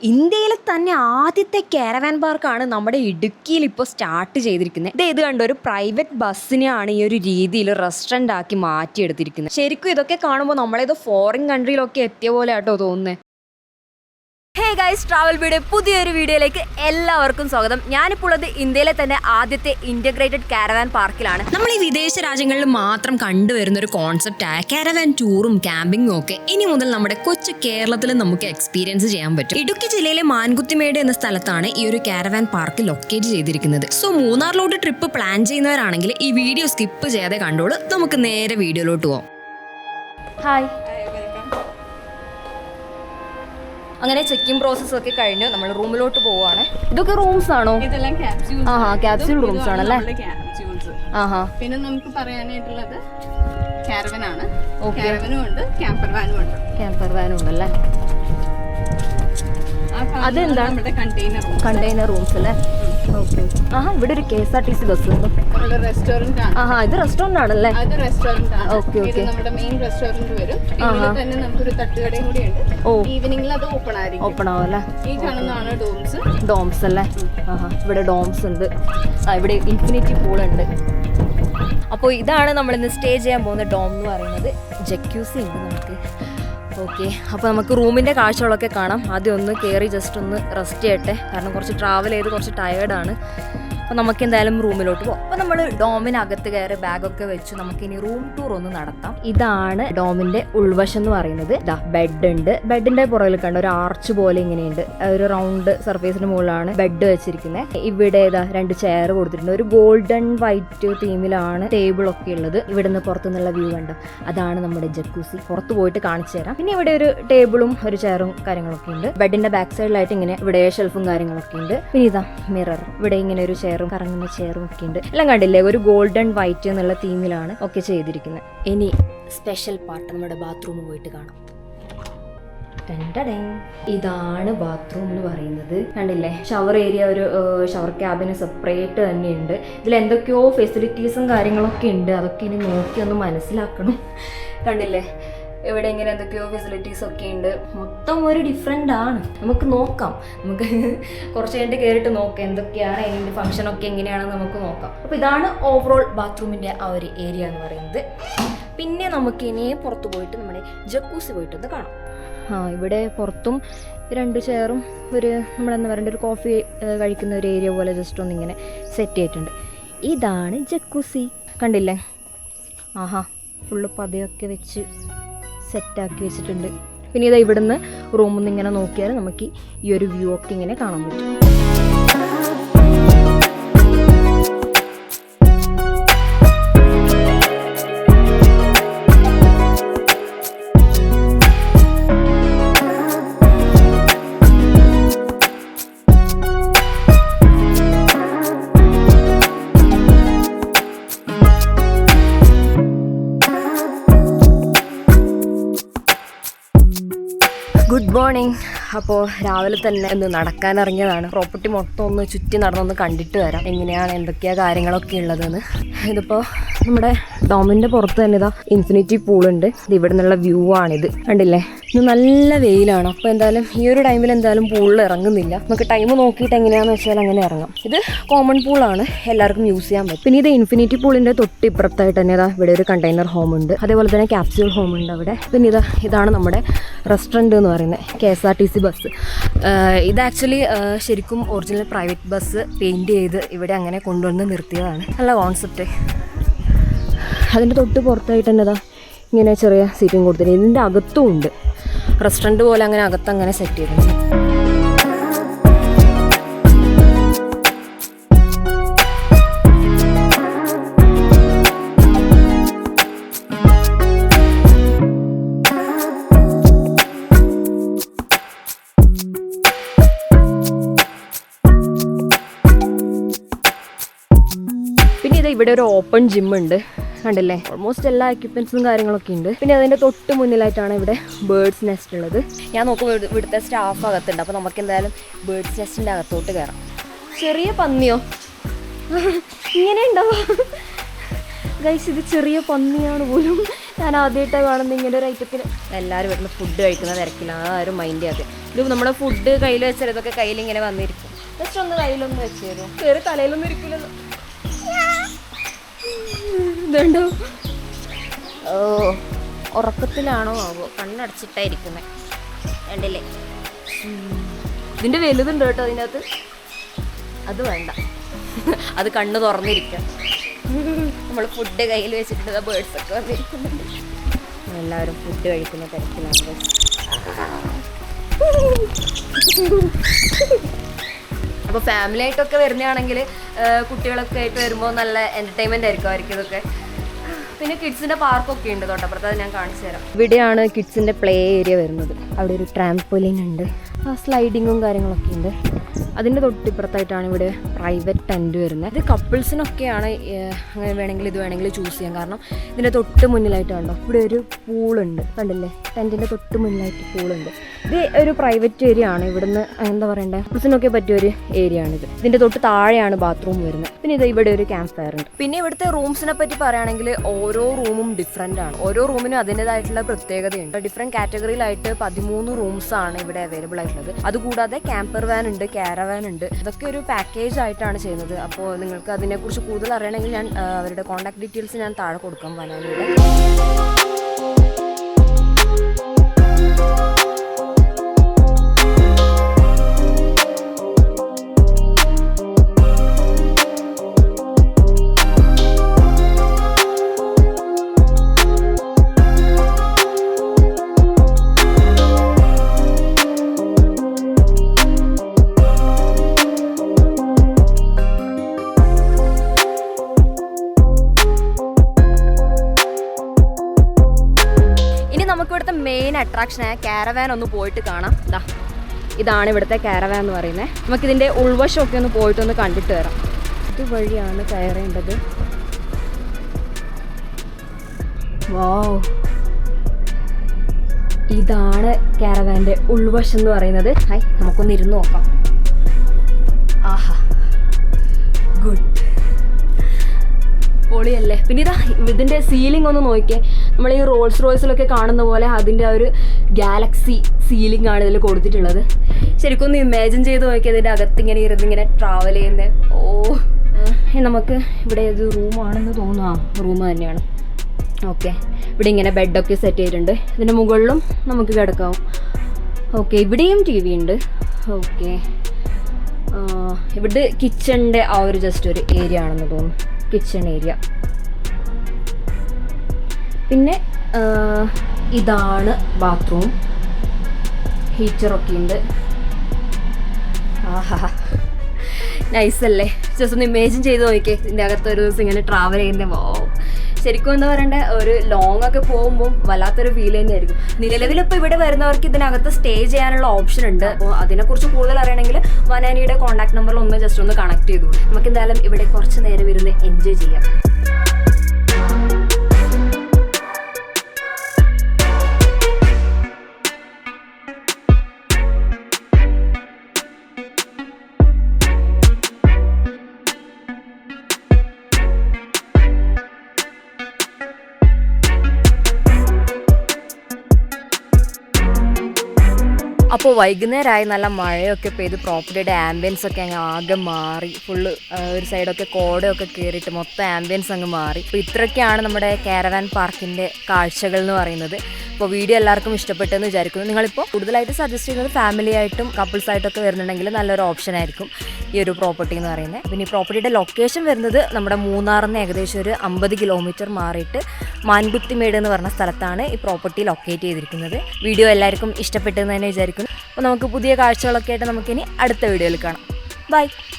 ഇന്ത്യയിലെ തന്നെ ആദ്യത്തെ കാരവാൻ പാർക്കാണ് നമ്മുടെ ഇടുക്കിയിൽ ഇപ്പോൾ സ്റ്റാർട്ട് ചെയ്തിരിക്കുന്നത്. ഇത് കണ്ടോ, ഒരു പ്രൈവറ്റ് ബസ്സിനെയാണ് ഈ ഒരു രീതിയിൽ റെസ്റ്റോറൻ്റ് ആക്കി മാറ്റിയെടുത്തിരിക്കുന്നത്. ശരിക്കും ഇതൊക്കെ കാണുമ്പോൾ നമ്മളേതോ ഫോറിൻ കൺട്രിയിലൊക്കെ എത്തിയ പോലെ ആട്ടോ തോന്നുന്നത്. ഹേ ഗൈസ്, ട്രാവൽ വീഡിയോ പുതിയൊരു വീഡിയോയിലേക്ക് എല്ലാവർക്കും സ്വാഗതം. ഞാനിപ്പോൾ ഉള്ളത് ഇന്ത്യയിലെ തന്നെ ആദ്യത്തെ ഇന്റഗ്രേറ്റഡ് കാരവാൻ പാർക്കിലാണ്. നമ്മൾ ഈ വിദേശ രാജ്യങ്ങളിൽ മാത്രം കണ്ടുവരുന്ന ഒരു കോൺസെപ്റ്റായ കാരവാൻ ടൂറും ക്യാമ്പിങ്ങും ഒക്കെ ഇനി മുതൽ നമ്മുടെ കൊച്ചു കേരളത്തിൽ നമുക്ക് എക്സ്പീരിയൻസ് ചെയ്യാൻ പറ്റും. ഇടുക്കി ജില്ലയിലെ മാൻകുത്തിമേട് എന്ന സ്ഥലത്താണ് ഈ ഒരു കാരവാൻ പാർക്ക് ലൊക്കേറ്റ് ചെയ്തിരിക്കുന്നത്. സോ മൂന്നാറിലോട്ട് ട്രിപ്പ് പ്ലാൻ ചെയ്യുന്നവരാണെങ്കിൽ ഈ വീഡിയോ സ്കിപ്പ് ചെയ്യാതെ കണ്ടോളൂ. നമുക്ക് നേരെ വീഡിയോയിലോട്ട് പോവാം. ഹായ്. അങ്ങനെ ചെക്കിംഗ് പ്രോസസ് ഒക്കെ കഴിഞ്ഞു നമ്മൾ റൂമിലോട്ട് പോവാണ്. ഇതൊക്കെ റൂംസ് ആണോ? ക്യാപ്സ്യൂൾ റൂംസ് ആണല്ലേ. പിന്നെ നമുക്ക് പറയാനായിട്ടുള്ളത് കാരവൻ ആണ്. കാരവനും ഉണ്ട്, ക്യാമ്പർ വാനും ഉണ്ട്. ക്യാമ്പർ വാനും ഉണ്ടല്ലേ. അതെന്താണ്? കണ്ടെയ്നർ റൂംസ് അല്ലേ. ഓക്കെ. ഇവിടെ ഒരു KSRTC ബസ് ഉണ്ട്. റെസ്റ്റോറന്റ് ആണ്. ഇത് റെസ്റ്റോറന്റ് ആണല്ലേ. അത് റെസ്റ്റോറന്റ് ആണ്. Okay okay. നമ്മുടെ മെയിൻ റെസ്റ്റോറന്റ് വരും. ഇവിടെ തന്നെ നമുക്കൊരു തട്ടുകടയും കൂടി ഉണ്ട്. ഈവനിംഗിൽ അത് ഓപ്പൺ ആയിരിക്കും. ഓപ്പൺ ആവും അല്ലേ. ഈ കാണുന്നതാണ് ഡോംസ്. ഡോംസ് അല്ലേ. ഇവിടെ ഡോംസ് ഉണ്ട്. ഇവിടെ ഇൻഫിനിറ്റി പൂൾ ഉണ്ട്. അപ്പോൾ ഇതാണ് നമ്മൾ ഇന്ന് സ്റ്റേ ചെയ്യാൻ പോകുന്ന ഡോം എന്ന് പറയുന്നത്. ജക്യൂസി ഉണ്ട് നമുക്ക്. ഓക്കെ, അപ്പോൾ നമുക്ക് റൂമിൻ്റെ കാഴ്ചകളൊക്കെ കാണാം. ആദ്യം ഒന്ന് കയറി ജസ്റ്റ് ഒന്ന് റെസ്റ്റ് ചെയ്യട്ടെ, കാരണം കുറച്ച് ട്രാവൽ ചെയ്ത് കുറച്ച് ടയേർഡാണ്. അപ്പോൾ നമുക്ക് എന്തായാലും റൂമിലോട്ട് പോകാം. അപ്പോൾ നമ്മൾ ഡോമിനകത്ത് കയറി ബാഗൊക്കെ വെച്ച് നമുക്കിനി റൂം ടൂർ ഒന്ന് നടത്താം. ഇതാണ് ഡോമിൻ്റെ ഉൾവശം എന്ന് പറയുന്നത്. ഇതാ ബെഡ് ഉണ്ട്. ബെഡിൻ്റെ പുറകിൽ കണ്ട ഒരു ആർച്ച് പോലെ ഇങ്ങനെയുണ്ട്. ഒരു റൗണ്ട് സർഫേസിന് മുകളിലാണ് ബെഡ് വെച്ചിരിക്കുന്നത്. ഇവിടെ ഇതാ 2 ചെയർ കൊടുത്തിട്ടുണ്ട്. ഒരു ഗോൾഡൻ വൈറ്റ് തീമിലാണ് ടേബിളൊക്കെ ഉള്ളത്. ഇവിടുന്ന് പുറത്തുനിന്നുള്ള വ്യൂ കണ്ടോ, അതാണ് നമ്മുടെ ജക്കൂസി. പുറത്ത് പോയിട്ട് കാണിച്ചു തരാം. പിന്നെ ഇവിടെ ഒരു ടേബിളും ഒരു ചെയറും കാര്യങ്ങളൊക്കെ ഉണ്ട്. ബെഡിന്റെ ബാക്ക് സൈഡിലായിട്ട് ഇങ്ങനെ ഇവിടെ ഷെൽഫും കാര്യങ്ങളൊക്കെ ഉണ്ട്. പിന്നെ ഇതാ മിറർ, ഇവിടെ ഇങ്ങനെ ഒരു ചെയറും കറങ്ങുന്ന ചെയറും ഒക്കെ ഉണ്ട്. എല്ലാം കണ്ടില്ലേ, ഒരു ഗോൾഡൻ വൈറ്റ് എന്നുള്ള തീമിലാണ് ഒക്കെ ചെയ്തിരിക്കുന്നത്. ഇനി സ്പെഷ്യൽ പാർട്ട് നമ്മുടെ ബാത്റൂമിൽ പോയിട്ട് കാണാം. ഇതാണ് ബാത്റൂം എന്ന് പറയുന്നത്. കണ്ടില്ലേ, ഷവർ ഏരിയ, ഒരു ഷവർ ക്യാബിന് സെപ്പറേറ്റ് തന്നെയുണ്ട്. ഇതിൽ എന്തൊക്കെയോ ഫെസിലിറ്റീസും കാര്യങ്ങളൊക്കെ ഉണ്ട്. അതൊക്കെ ഇനി നോക്കി ഒന്ന് മനസ്സിലാക്കണം. കണ്ടില്ലേ, ഇവിടെ ഇങ്ങനെ എന്തൊക്കെയോ ഫെസിലിറ്റീസ് ഒക്കെ ഉണ്ട്. മൊത്തം ഒരു ഡിഫറെൻ്റ് ആണ്. നമുക്ക് നോക്കാം, നമുക്ക് കുറച്ച് കഴിഞ്ഞിട്ട് കയറിയിട്ട് നോക്കാം എന്തൊക്കെയാണ് അതിൻ്റെ ഫംഗ്ഷനൊക്കെ എങ്ങനെയാണെന്ന് നമുക്ക് നോക്കാം. അപ്പോൾ ഇതാണ് ഓവറോൾ ബാത്റൂമിൻ്റെ ആ ഒരു ഏരിയ എന്ന് പറയുന്നത്. പിന്നെ നമുക്ക് ഇനി പുറത്ത് പോയിട്ട് നമ്മുടെ ജക്കൂസി പോയിട്ടൊന്ന് കാണാം. ഇവിടെ പുറത്തും 2 ചെയറും ഒരു നമ്മളെന്താ പറയേണ്ട ഒരു കോഫി കഴിക്കുന്ന ഒരു ഏരിയ പോലെ ജസ്റ്റ് ഒന്നിങ്ങനെ സെറ്റ് ചെയ്തിട്ടുണ്ട്. ഇതാണ് ജക്കൂസി. കണ്ടില്ലേ, ഫുള്ള് പതയൊക്കെ വെച്ച് സെറ്റാക്കി വെച്ചിട്ടുണ്ട്. പിന്നെ ഇതാ ഇവിടുന്ന് റൂമിൽ നിന്ന് ഇങ്ങനെ നോക്കിയാൽ നമുക്ക് ഈ ഒരു വ്യൂ ഒക്കെ ഇങ്ങനെ കാണാൻ പറ്റും. Good morning. അപ്പോൾ രാവിലെ തന്നെ ഒന്ന് നടക്കാനിറങ്ങിയതാണ്. പ്രോപ്പർട്ടി മൊത്തം ഒന്ന് ചുറ്റി നടന്നൊന്ന് കണ്ടിട്ട് വരാം എങ്ങനെയാണ് എന്തൊക്കെയാണ് കാര്യങ്ങളൊക്കെ ഉള്ളതെന്ന്. ഇതിപ്പോൾ നമ്മുടെ ഡോമിൻ്റെ പുറത്ത് തന്നെ ഇതാ ഇൻഫിനിറ്റി പൂളുണ്ട്. ഇത് ഇവിടെ നിന്നുള്ള വ്യൂ ആണിത്. കണ്ടില്ലേ, ഇന്ന് നല്ല വെയിലാണ്. അപ്പോൾ എന്തായാലും ഈ ഒരു ടൈമിൽ എന്തായാലും പൂളിൽ ഇറങ്ങുന്നില്ല. നമുക്ക് ടൈം നോക്കിയിട്ട് എങ്ങനെയാണെന്ന് വെച്ചാൽ അങ്ങനെ ഇറങ്ങാം. ഇത് കോമൺ പൂളാണ്, എല്ലാവർക്കും യൂസ് ചെയ്യാൻ പറ്റും. പിന്നെ ഇത് ഇൻഫിനിറ്റി പൂളിൻ്റെ തൊട്ടിപ്പുറത്തായിട്ട് തന്നെ ഇതാ ഇവിടെ ഒരു കണ്ടെയ്നർ ഹോം ഉണ്ട്. അതേപോലെ തന്നെ ക്യാപ്സ്യൂൾ ഹോം ഉണ്ട് അവിടെ. പിന്നെ ഇതാണ് നമ്മുടെ റെസ്റ്റോറൻറ്റ് എന്ന് പറയുന്നത്, KSRTC ബസ്. ഇത് ആക്ച്വലി ശരിക്കും ഒറിജിനൽ പ്രൈവറ്റ് ബസ് പെയിൻറ് ചെയ്ത് ഇവിടെ അങ്ങനെ കൊണ്ടുവന്ന് നിർത്തിയതാണ്. നല്ല കോൺസെപ്റ്റ്. അതിൻ്റെ തൊട്ട് പുറത്തായിട്ട് തന്നെ ഇതാ ഇങ്ങനെ ചെറിയ സീറ്റും കൊടുത്തിട്ടുണ്ട്. ഇതിൻ്റെ അകത്തും ഉണ്ട് റെസ്റ്റോറൻറ്റ് പോലെ, അങ്ങനെ അകത്തങ്ങനെ സെറ്റ് ചെയ്തിട്ടുണ്ട്. പിന്നെ ഇവിടെ ഒരു ഓപ്പൺ ജിം ഉണ്ട്. കണ്ടില്ലേ, ഓൾമോസ്റ്റ് എല്ലാ എക്യുപ്മെൻറ്റ്സും കാര്യങ്ങളൊക്കെ ഉണ്ട്. പിന്നെ അതിൻ്റെ തൊട്ട് മുന്നിലായിട്ടാണ് ഇവിടെ ബേർഡ്സ് നെസ്റ്റ് ഉള്ളത്. ഞാൻ നോക്കുമ്പോൾ ഇവിടുത്തെ സ്റ്റാഫ് അകത്തുണ്ട്. അപ്പോൾ നമുക്ക് എന്തായാലും ബേർഡ്സ് നെസ്റ്റിൻ്റെ അകത്തോട്ട് കയറാം. ചെറിയ പന്നിയോ ഇങ്ങനെ ഉണ്ടാവും ഗൈസ്, ഇത് ചെറിയ പന്നിയാണ് പോലും. ഞാൻ ആദ്യമായിട്ടാണ് കാണുന്നത് ഇങ്ങനെ ഒരു ഐറ്റത്തിൽ. എല്ലാവരും ഇവിടുന്ന് ഫുഡ് കഴിക്കുന്ന തിരക്കിലാണ്, ആരും മൈൻഡ് ചെയ്യാതെ. ഇത് നമ്മുടെ ഫുഡ് കയ്യിൽ വെച്ചാൽ ഇതൊക്കെ കയ്യിൽ ഇങ്ങനെ വന്നിരിക്കും. ജസ്റ്റ് ഒന്ന് കയ്യിലൊന്ന് വെച്ച് തരും, കയറി തലയിലൊന്നും ഇരിക്കില്ലല്ലോ. ഇതുണ്ടോ? ഓ, ഉറക്കത്തിലാണോ ആവോ, കണ്ണടച്ചിട്ടായിരിക്കുന്നത് വേണ്ടല്ലേ. ഇതിൻ്റെ വലുതുണ്ട് കേട്ടോ അതിനകത്ത്. അത് വേണ്ട, അത് കണ്ണ് തുറന്നിരിക്കുക. നമ്മൾ ഫുഡ് കയ്യിൽ വെച്ചിട്ട് ബേർഡ്സൊക്കെ വന്നിരിക്കുന്നുണ്ട്. എല്ലാവരും ഫുഡ് കഴിക്കുന്ന തിരക്കിലാണ്. അപ്പോൾ ഫാമിലി ആയിട്ടൊക്കെ വരുന്നതാണെങ്കിൽ കുട്ടികളൊക്കെ ആയിട്ട് വരുമ്പോൾ നല്ല എൻ്റർടൈൻമെൻ്റ് ആയിരിക്കും അവർക്ക് ഇതൊക്കെ. പിന്നെ കിഡ്സിൻ്റെ പാർക്കൊക്കെ ഉണ്ട് തൊട്ടപ്പുറത്ത്, അത് ഞാൻ കാണിച്ചു തരാം. ഇവിടെയാണ് കിഡ്സിൻ്റെ പ്ലേ ഏരിയ വരുന്നത്. അവിടെ ഒരു ട്രാംപോലിൻ ഉണ്ട്, സ്ലൈഡിങ്ങും കാര്യങ്ങളൊക്കെ ഉണ്ട്. അതിൻ്റെ തൊട്ടിപ്പുറത്തായിട്ടാണ് ഇവിടെ പ്രൈവറ്റ് ടെൻറ്റ് വരുന്നത്. ഇത് കപ്പിൾസിനൊക്കെയാണ്, അങ്ങനെ വേണമെങ്കിൽ ഇത് വേണമെങ്കിൽ ചൂസ് ചെയ്യാം. കാരണം ഇതിൻ്റെ തൊട്ട് മുന്നിലായിട്ടുണ്ടോ ഇവിടെ ഒരു പൂളുണ്ട്, കണ്ടില്ലേ? ടെൻറ്റിൻ്റെ തൊട്ട് മുന്നിലായിട്ട് പൂളുണ്ട്. ഇത് ഒരു പ്രൈവറ്റ് ഏരിയ ആണ്. ഇവിടുന്ന് എന്താ പറയണ്ടേ, കപ്പിൾസിനൊക്കെ പറ്റിയൊരു ഏരിയ ആണിത്. ഇതിൻ്റെ തൊട്ട് താഴെയാണ് ബാത്റൂം വരുന്നത്. പിന്നെ ഇത് ഇവിടെ ഒരു ക്യാമ്പ് ഫയർ ഉണ്ട്. പിന്നെ ഇവിടുത്തെ റൂംസിനെ പറ്റി പറയുകയാണെങ്കിൽ ഓരോ റൂമും ഡിഫറെൻ്റ് ആണ്. ഓരോ റൂമിനും അതിൻ്റെതായിട്ടുള്ള പ്രത്യേകതയുണ്ട്. ഡിഫറെൻറ്റ് കാറ്റഗറിയിലായിട്ട് 13 റൂംസാണ് ഇവിടെ അവൈലബിൾ ആയിട്ടുള്ളത്. അതുകൂടാതെ ക്യാമ്പർ വാൻ ഉണ്ട്, കാരവാൻ ഉണ്ട്. ഇതൊക്കെ ഒരു പാക്കേജ് ആയിട്ടാണ് ചെയ്യുന്നത്. അപ്പോൾ നിങ്ങൾക്ക് അതിനെക്കുറിച്ച് കൂടുതൽ അറിയണമെങ്കിൽ ഞാൻ അവരുടെ കോൺടാക്ട് ഡീറ്റെയിൽസ് ഞാൻ താഴെ കൊടുക്കാം വനാനിയുടെ. നമുക്കിവിടുത്തെ മെയിൻ അട്രാക്ഷനായ കാരവാൻ ഒന്ന് പോയിട്ട് കാണാം. ഇതാണ് ഇവിടുത്തെ കാരവാൻ എന്ന് പറയുന്നത്. നമുക്കിതിൻ്റെ ഉൾവശമൊക്കെ ഒന്ന് പോയിട്ടൊന്ന് കണ്ടിട്ട് വരാം. ഇതുവഴിയാണ് കയറേണ്ടത്. വാവ്, ഇതാണ് കാരവാൻ്റെ ഉൾവശം എന്ന് പറയുന്നത്. ഹായ്, നമുക്കൊന്ന് ഇരുന്ന് നോക്കാം. ആഹാ, ഗുഡ്, പൊളിയല്ലേ. പിന്നെ ഇതാ ഇതിൻ്റെ സീലിംഗ് ഒന്ന് നോക്കിയേ. നമ്മൾ ഈ റോൾസ് റോയ്സിലൊക്കെ കാണുന്ന പോലെ അതിൻ്റെ ആ ഒരു ഗാലക്സി സീലിംഗ് ആണ് ഇതിൽ കൊടുത്തിട്ടുള്ളത്. ശരിക്കും ഒന്ന് ഇമാജിൻ ചെയ്ത് നോക്കിയാൽ ഇതിൻ്റെ അകത്തിങ്ങനെ ഇരുന്നിങ്ങനെ ട്രാവൽ ചെയ്യുന്നത്. ഓ, നമുക്ക് ഇവിടെ ഇത് റൂമാണെന്ന് തോന്നുന്നു. റൂം തന്നെയാണ്. ഓക്കെ, ഇവിടെ ഇങ്ങനെ ബെഡൊക്കെ സെറ്റ് ചെയ്തിട്ടുണ്ട്. ഇതിൻ്റെ മുകളിലും നമുക്ക് കിടക്കാവും. ഓക്കെ, ഇവിടെയും TV ഉണ്ട്. ഓക്കെ, ഇവിടെ കിച്ചണിൻ്റെ ആ ഒരു ജസ്റ്റ് ഒരു ഏരിയ ആണെന്ന് തോന്നുന്നു, കിച്ചൺ ഏരിയ. പിന്നെ ഇതാണ് ബാത്റൂം. ഹീറ്ററൊക്കെ ഉണ്ട്. ആഹാ, നൈസല്ലേ. ജസ്റ്റ് ഒന്ന് ഇമേജിൻ ചെയ്ത് നോക്കിയേ ഇതിൻ്റെ അകത്ത് ഒരു ദിവസം ഇങ്ങനെ ട്രാവൽ ചെയ്യുന്നത്. വോ, ശരിക്കും എന്താ പറയണ്ടേ, ഒരു ലോങ് ഒക്കെ പോകുമ്പോൾ വല്ലാത്തൊരു ഫീൽ തന്നെയായിരിക്കും. നിലവിലിപ്പോൾ ഇവിടെ വരുന്നവർക്ക് ഇതിനകത്ത് സ്റ്റേ ചെയ്യാനുള്ള ഓപ്ഷൻ ഉണ്ട്. അപ്പോൾ അതിനെക്കുറിച്ച് കൂടുതൽ അറിയണമെങ്കിൽ വനാനിയുടെ കോൺടാക്ട് നമ്പറിൽ ഒന്ന് ജസ്റ്റ് ഒന്ന് കണക്ട് ചെയ്തോളൂ. നമുക്ക് എന്തായാലും ഇവിടെ കുറച്ച് നേരം ഇരുന്ന് എൻജോയ് ചെയ്യാം. അപ്പോൾ വൈകുന്നേരമായി, നല്ല മഴയൊക്കെ പെയ്ത് പ്രോപ്പർട്ടിയുടെ ആംബിയൻസ് ഒക്കെ അങ്ങ് ആകെ മാറി. ഫുള്ള് ഒരു സൈഡൊക്കെ കോടയൊക്കെ കയറിയിട്ട് മൊത്തം ആംബിയൻസ് അങ്ങ് മാറി. അപ്പോൾ ഇത്രയൊക്കെയാണ് നമ്മുടെ കാരവാൻ പാർക്കിൻ്റെ കാഴ്ചകൾ എന്ന് പറയുന്നത്. അപ്പോൾ വീഡിയോ എല്ലാവർക്കും ഇഷ്ടപ്പെട്ടെന്ന് വിചാരിക്കുന്നു. നിങ്ങളിപ്പോൾ കൂടുതലായിട്ട് സജസ്റ്റ് ചെയ്യുന്നത് ഫാമിലി ആയിട്ടും കപ്പിൾസായിട്ടൊക്കെ വരുന്നുണ്ടെങ്കിൽ നല്ലൊരു ഓപ്ഷൻ ആയിരിക്കും ഈ ഒരു പ്രോപ്പർട്ടി എന്ന് പറയുന്നത്. പിന്നെ ഈ പ്രോപ്പർട്ടിയുടെ ലൊക്കേഷൻ വരുന്നത് നമ്മുടെ മൂന്നാറിൽ നിന്ന് ഏകദേശം ഒരു 50 കിലോമീറ്റർ മാറിയിട്ട് മാൻകുത്തിമേട് എന്ന് പറഞ്ഞ സ്ഥലത്താണ് ഈ പ്രോപ്പർട്ടി ലൊക്കേറ്റ് ചെയ്തിരിക്കുന്നത്. വീഡിയോ എല്ലാവർക്കും ഇഷ്ടപ്പെട്ടെന്ന് തന്നെ വിചാരിക്കുന്നു. അപ്പോൾ നമുക്ക് പുതിയ കാഴ്ചകളൊക്കെ ആയിട്ട് നമുക്കിനി അടുത്ത വീഡിയോയിൽ കാണാം. ബൈ.